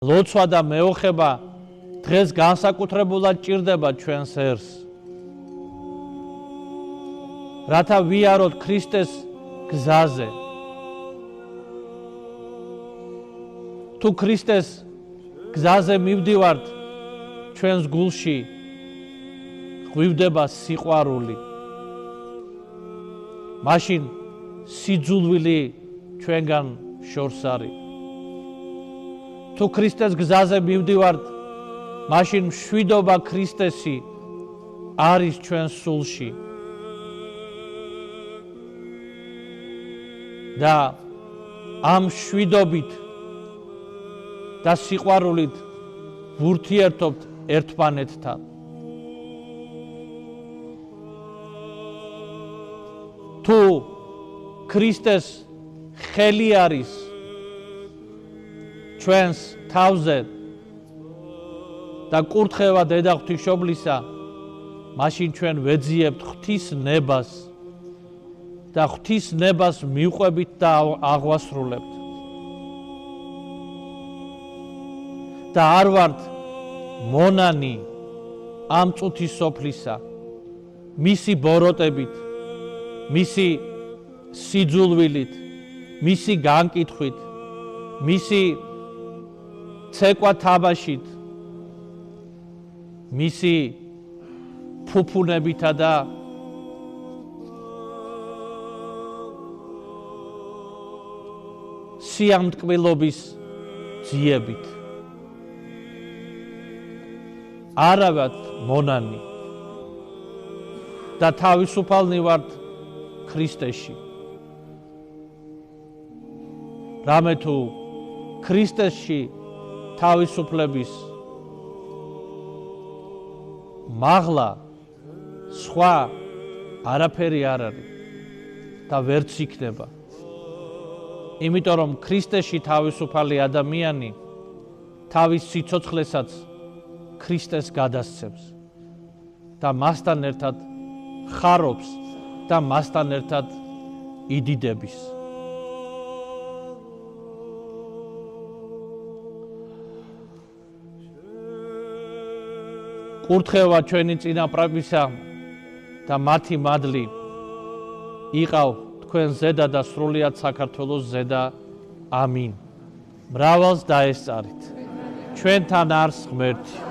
ლოცვა და მეოხება დღეს განსაკუთრებულად ჭირდება ჩვენს ერს. რათა ვიაროთ ქრისტეს გზაზე. თუ ქრისტეს გზაზე მივდივართ, ჩვენს გულში ღვივდება სიყვარული. მაშინ სიძულვილი ჩვენგან შორს არის. თუ ქრისტეს გზაზე მივდივართ, მაშინ მშვიდობა ქრისტესი არის ჩვენს სულში. და ამ მშვიდობით და სიყვარულით ვურთიერთობთ ერთმანეთთან. თუ ქრისტეს ხელი არის ჩვენს თავზე და კურთხევა დედა ღვთისმშობლისა, მაშინ ჩვენ ვეძიებთ ღვთის ნებას და ღვთის ნებას მივყვებით და აღვასრულებთ. და არ ვართ მონანი ამ წუთის სოფლისა, მისი ბოროტებით, მისი სიძულვილით, მისი განკითხვით, მისი ცეკვა თაბაშით, მისი ფუფუნებითა და სიამტკბილობის ძიებით. არა ვართ მონანი და თავისუფალნი ვართ ქრისტეში. რამე თუ ქრისტეში თავისუფლების მაღლა სხვა არაფერი არ არის და ვერც იქნება. იმიტომ რომ ქრისტეში თავისუფალი ადამიანი თავის სიცოცხლესაც ქრისტეს გადასცემს და მასთან ერთად ხარობს და მასთან ერთად იდიდების. კურთხევა ჩვენი წინაპრებისა და მათი მადლი იყავ თქვენ ზედა და სრულიად საქართველოს ზედა. ამინ. მრავალს დაესწარით. ჩვენთან არს ღმერთი.